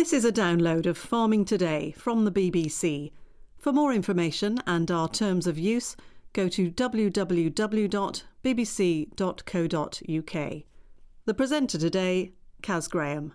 This is a download of Farming Today from the BBC. For more information and our terms of use, go to www.bbc.co.uk. The presenter today, Kaz Graham.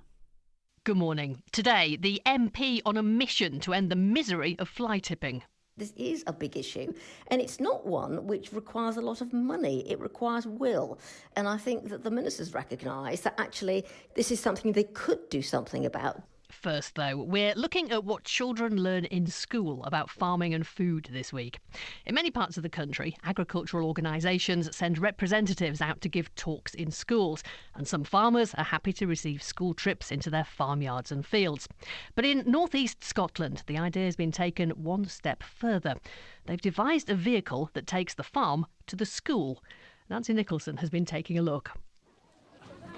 Good morning. Today, the MP on a mission to end the misery of fly tipping. This is a big issue, and it's not one which requires a lot of money. It requires will. And I think that the ministers recognise that actually this is something they could do something about. First, though, we're looking at what children learn in school about farming and food this week. In many parts of the country, agricultural organisations send representatives out to give talks in schools, and some farmers are happy to receive school trips into their farmyards and fields. But in North East Scotland, the idea has been taken one step further. They've devised a vehicle that takes the farm to the school. Nancy Nicholson has been taking a look.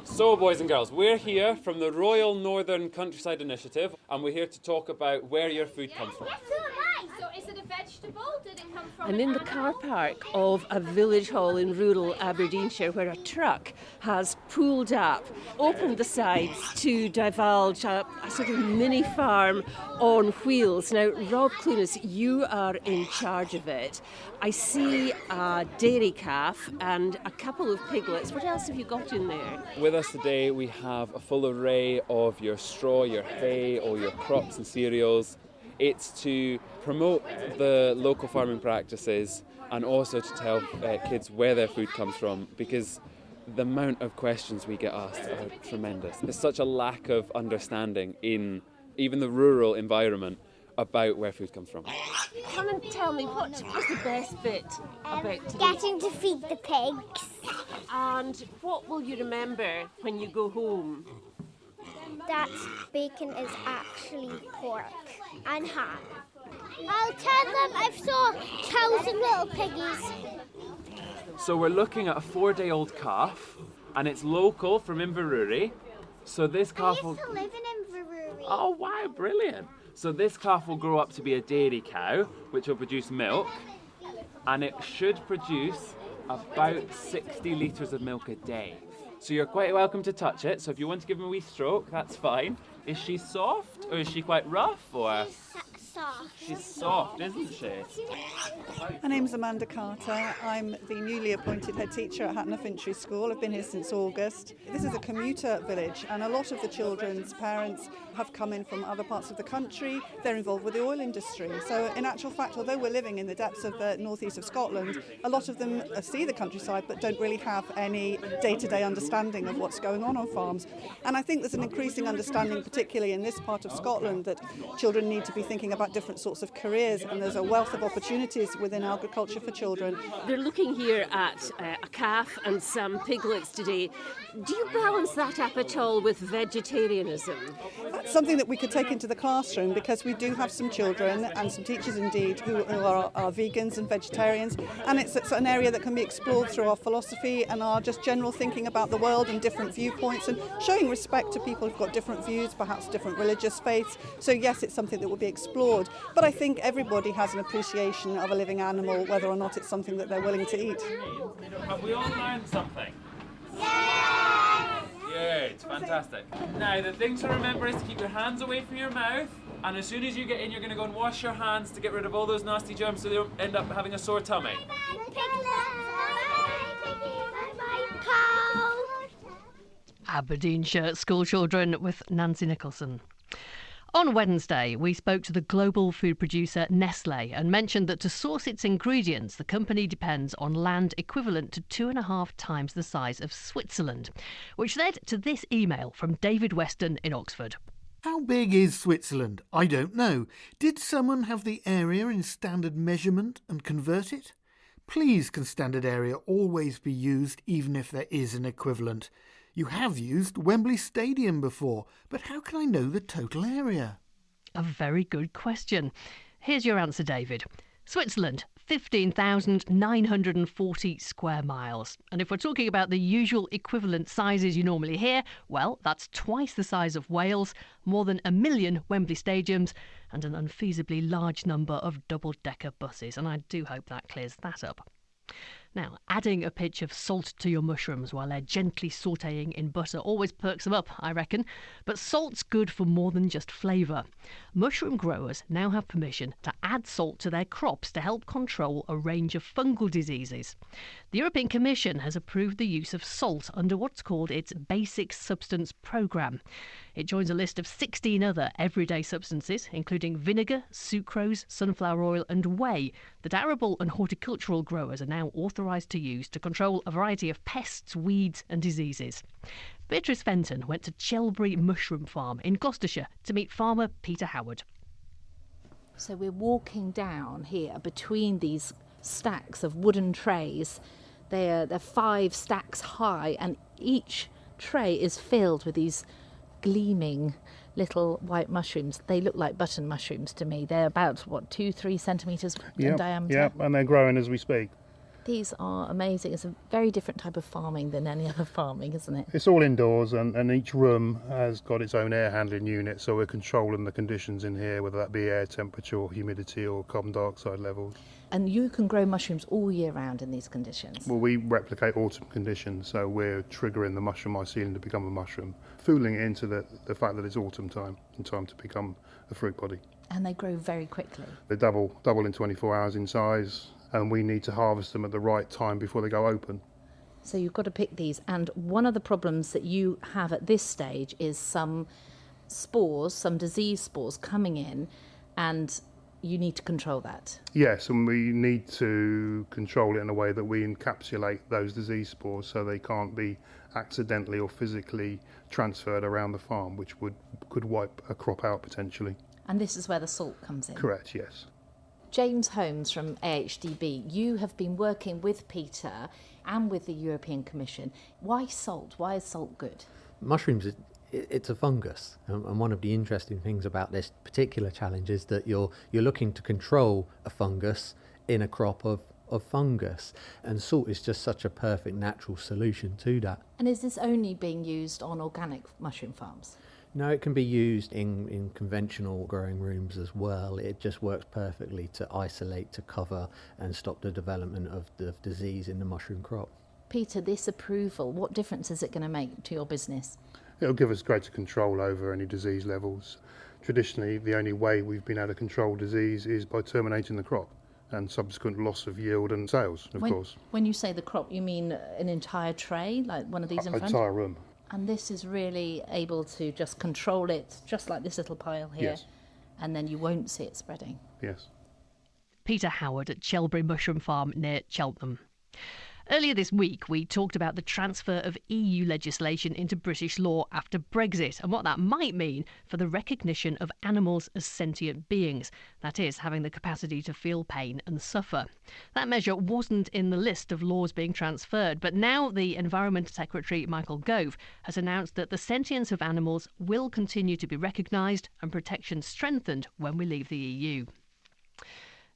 So, boys and girls, we're here from the Royal Northern Countryside Initiative, and we're here to talk about where your food comes from. So is it a vegetable? Did it come from I'm in the car park of a village hall in rural Aberdeenshire where a truck has pulled up, opened the sides to divulge a sort of mini farm on wheels. Now, Rob Clunas, you are in charge of it. I see a dairy calf and a couple of piglets. What else have you got in there? With us today, we have a full array of your straw, your hay, all your crops and cereals. It's to promote the local farming practices and also to tell kids where their food comes from, because the amount of questions we get asked are tremendous. There's such a lack of understanding in even the rural environment about where food comes from. Come and tell me, what was the best bit about today? getting to feed the pigs? And what will you remember when you go home? That bacon is actually pork and ham. I'll tell them I saw cows and little piggies. So we're looking at a 4-day-old calf, and it's local from Inverurie. So this calf will... live in Inverurie. Oh wow, brilliant. So this calf will grow up to be a dairy cow, which will produce milk, and it should produce about 60 litres of milk a day. So you're quite welcome to touch it, so if you want to give him a wee stroke, that's fine. Is she soft, or is she quite rough, or...? Soft. She's soft, isn't she? My name's Amanda Carter. I'm the newly appointed head teacher at Hatton Fintry School. I've been here since August. This is a commuter village, and a lot of the children's parents have come in from other parts of the country. They're involved with the oil industry. So in actual fact, although we're living in the depths of the northeast of Scotland, a lot of them see the countryside but don't really have any day-to-day understanding of what's going on farms. And I think there's an increasing understanding, particularly in this part of Scotland, that children need to be thinking about different sorts of careers, and there's a wealth of opportunities within agriculture for children. They're looking here at a calf and some piglets today. Do you balance that up at all with vegetarianism? That's something that we could take into the classroom, because we do have some children and some teachers indeed who are vegans and vegetarians, and it's an area that can be explored through our philosophy and our just general thinking about the world and different viewpoints, and showing respect to people who've got different views, perhaps different religious faiths. So yes, it's something that will be explored, but I think everybody has an appreciation of a living animal, whether or not it's something that they're willing to eat. Have we all learned something? Yeah! Good, fantastic. Now, the thing to remember is to keep your hands away from your mouth, and as soon as you get in, you're going to go and wash your hands to get rid of all those nasty germs so they don't end up having a sore tummy. Aberdeenshire school children with Nancy Nicholson. On Wednesday, we spoke to the global food producer Nestlé and mentioned that to source its ingredients, the company depends on land equivalent to 2.5 times the size of Switzerland, which led to this email from David Weston in Oxford. How big is Switzerland? I don't know. Did someone have the area in standard measurement and convert it? Please, can standard area always be used even if there is an equivalent? You have used Wembley Stadium before, but how can I know the total area? A very good question. Here's your answer, David. Switzerland, 15,940 square miles. And if we're talking about the usual equivalent sizes you normally hear, well, that's twice the size of Wales, more than 1 million Wembley stadiums, and an unfeasibly large number of double-decker buses. And I do hope that clears that up. Now, adding a pinch of salt to your mushrooms while they're gently sautéing in butter always perks them up, I reckon. But salt's good for more than just flavour. Mushroom growers now have permission to add salt to their crops to help control a range of fungal diseases. The European Commission has approved the use of salt under what's called its Basic Substance Programme. It joins a list of 16 other everyday substances, including vinegar, sucrose, sunflower oil and whey, that arable and horticultural growers are now authorised to use to control a variety of pests, weeds and diseases. Beatrice Fenton went to Chelbury Mushroom Farm in Gloucestershire to meet farmer Peter Howard. So we're walking down here between these stacks of wooden trays. They're 5 stacks high, and each tray is filled with these gleaming little white mushrooms. They look like button mushrooms to me. They're about, 2-3 centimetres in diameter? Yeah, and they're growing as we speak. These are amazing. It's a very different type of farming than any other farming, isn't it? It's all indoors, and each room has got its own air handling unit, so we're controlling the conditions in here, whether that be air temperature or humidity or carbon dioxide levels. And you can grow mushrooms all year round in these conditions? Well, we replicate autumn conditions, so we're triggering the mushroom mycelium to become a mushroom, fooling it into the fact that it's autumn time and time to become a fruit body. And they grow very quickly? They double in 24 hours in size, and we need to harvest them at the right time before they go open. So you've got to pick these, and one of the problems that you have at this stage is some spores, some disease spores coming in, and you need to control that. Yes, and we need to control it in a way that we encapsulate those disease spores so they can't be accidentally or physically transferred around the farm, which could wipe a crop out potentially. And this is where the salt comes in? Correct, yes. James Holmes from AHDB, you have been working with Peter and with the European Commission. Why salt? Why is salt good? Mushrooms, it's a fungus, and one of the interesting things about this particular challenge is that you're looking to control a fungus in a crop of fungus, and salt is just such a perfect natural solution to that. And is this only being used on organic mushroom farms? No, it can be used in conventional growing rooms as well. It just works perfectly to isolate, to cover and stop the development of the disease in the mushroom crop. Peter, this approval, what difference is it going to make to your business? It'll give us greater control over any disease levels. Traditionally, the only way we've been able to control disease is by terminating the crop and subsequent loss of yield and sales, of course. When you say the crop, you mean an entire tray, like one of these in front? An entire room. And this is really able to just control it, just like this little pile here, yes. And then you won't see it spreading. Yes. Peter Howard at Chelbury Mushroom Farm near Cheltenham. Earlier this week, we talked about the transfer of EU legislation into British law after Brexit and what that might mean for the recognition of animals as sentient beings, that is, having the capacity to feel pain and suffer. That measure wasn't in the list of laws being transferred, but now the Environment Secretary Michael Gove has announced that the sentience of animals will continue to be recognised and protection strengthened when we leave the EU.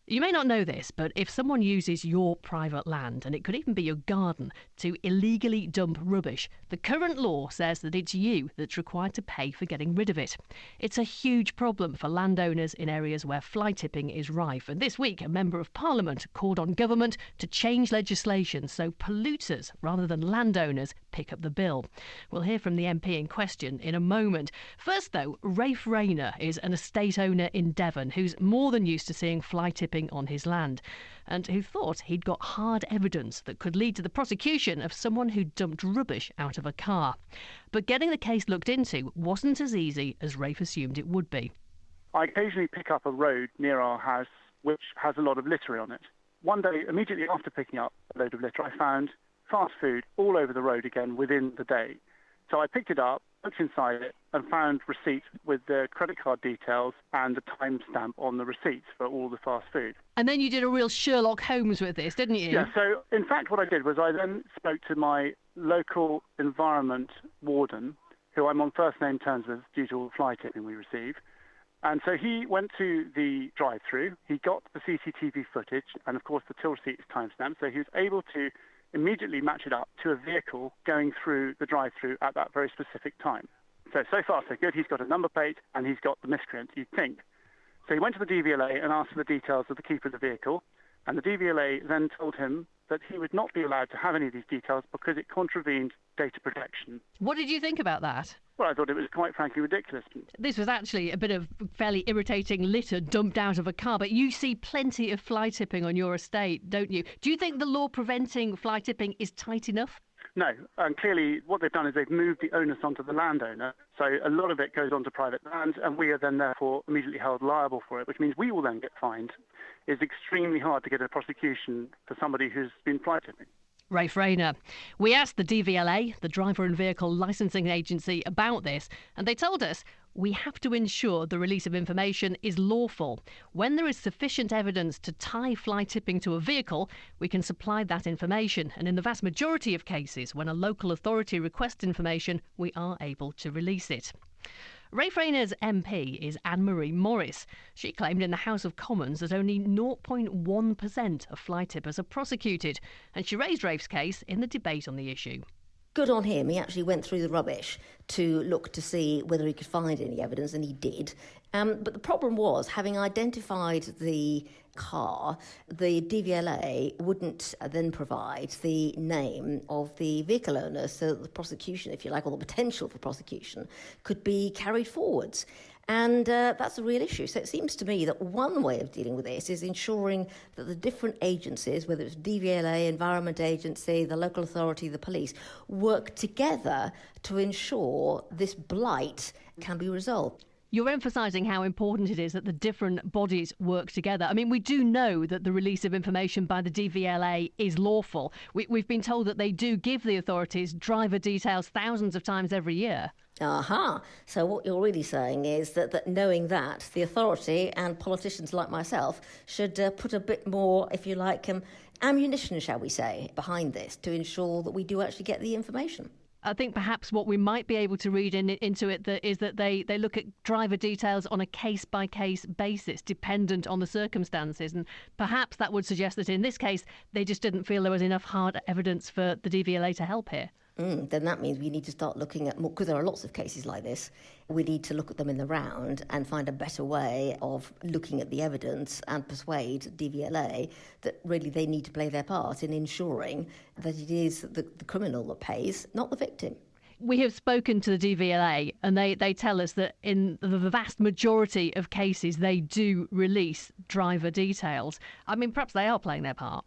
You may not know this, but if someone uses your private land, and it could even be your garden, to illegally dump rubbish, the current law says that it's you that's required to pay for getting rid of it. It's a huge problem for landowners in areas where fly tipping is rife, and this week a Member of Parliament called on government to change legislation so polluters, rather than landowners, pick up the bill. We'll hear from the MP in question in a moment. First though, Rafe Rayner is an estate owner in Devon who's more than used to seeing fly tipping on his land, and who thought he'd got hard evidence that could lead to the prosecution of someone who dumped rubbish out of a car. But getting the case looked into wasn't as easy as Rafe assumed it would be. I occasionally pick up a road near our house which has a lot of litter on it. One day, immediately after picking up a load of litter, I found fast food all over the road again within the day. So I picked it up, looked inside it, and found receipts with the credit card details and the timestamp on the receipts for all the fast food. And then you did a real Sherlock Holmes with this, didn't you? Yeah, so in fact what I did was I then spoke to my local environment warden, who I'm on first name terms with due to all the fly tipping we receive. And so he went to the drive-through, he got the CCTV footage, and of course the till receipt is timestamped, so he was able to immediately match it up to a vehicle going through the drive-through at that very specific time. So far so good. He's got a number plate and he's got the miscreant, you'd think. So he went to the DVLA and asked for the details of the keeper of the vehicle. And the DVLA then told him that he would not be allowed to have any of these details because it contravened data protection. What did you think about that? Well, I thought it was quite frankly ridiculous. This was actually a bit of fairly irritating litter dumped out of a car, but you see plenty of fly tipping on your estate, don't you? Do you think the law preventing fly tipping is tight enough? No, and clearly what they've done is they've moved the onus onto the landowner. So a lot of it goes onto private land, and we are then therefore immediately held liable for it, which means we will then get fined. It's extremely hard to get a prosecution for somebody who's been fly tipping. Rafe Rayner. We asked the DVLA, the Driver and Vehicle Licensing Agency, about this, and they told us we have to ensure the release of information is lawful. When there is sufficient evidence to tie fly tipping to a vehicle, we can supply that information. And in the vast majority of cases, when a local authority requests information, we are able to release it. Rafe Rayner's MP is Anne-Marie Morris. She claimed in the House of Commons that only 0.1% of fly tippers are prosecuted, and she raised Rafe's case in the debate on the issue. Good on him. He actually went through the rubbish to look to see whether he could find any evidence, and he did. But the problem was, having identified the car, the DVLA wouldn't then provide the name of the vehicle owner so that the prosecution, if you like, or the potential for prosecution, could be carried forwards. And that's a real issue. So it seems to me that one way of dealing with this is ensuring that the different agencies, whether it's DVLA, Environment Agency, the local authority, the police, work together to ensure this blight can be resolved. You're emphasising how important it is that the different bodies work together. I mean, we do know that the release of information by the DVLA is lawful. We've been told that they do give the authorities driver details thousands of times every year. Aha. So what you're really saying is that knowing that, the authority and politicians like myself should put a bit more, if you like, ammunition, shall we say, behind this to ensure that we do actually get the information. I think perhaps what we might be able to read into it is that they look at driver details on a case-by-case basis, dependent on the circumstances. And perhaps that would suggest that in this case, they just didn't feel there was enough hard evidence for the DVLA to help here. Then that means we need to start looking at more, because there are lots of cases like this. We need to look at them in the round and find a better way of looking at the evidence and persuade DVLA that really they need to play their part in ensuring that it is the criminal that pays, not the victim. We have spoken to the DVLA and they tell us that in the vast majority of cases they do release driver details. I mean, perhaps they are playing their part.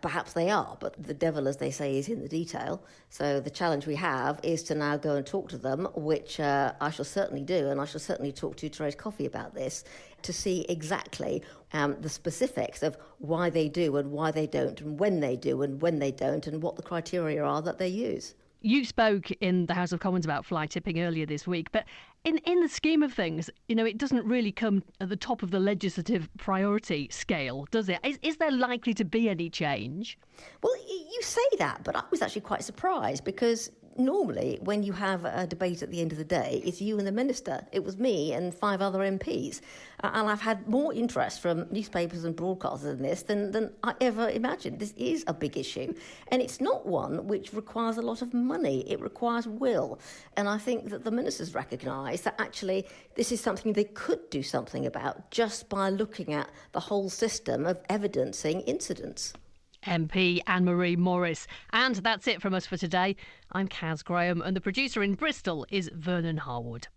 Perhaps they are, but the devil, as they say, is in the detail. So the challenge we have is to now go and talk to them, which I shall certainly do, and I shall certainly talk to Therese Coffey about this, to see exactly the specifics of why they do and why they don't, and when they do and when they don't, and what the criteria are that they use. You spoke in the House of Commons about fly tipping earlier this week, but in the scheme of things, you know, it doesn't really come at the top of the legislative priority scale, does it? Is there likely to be any change? Well, you say that, but I was actually quite surprised because normally when you have a debate at the end of the day, it's you and the minister. It was me and 5 other MPs. And I've had more interest from newspapers and broadcasters in this than I ever imagined. This is a big issue. And it's not one which requires a lot of money. It requires will. And I think that the ministers recognise that actually this is something they could do something about just by looking at the whole system of evidencing incidents. MP Anne-Marie Morris. And that's it from us for today. I'm Kaz Graham, and the producer in Bristol is Vernon Harwood.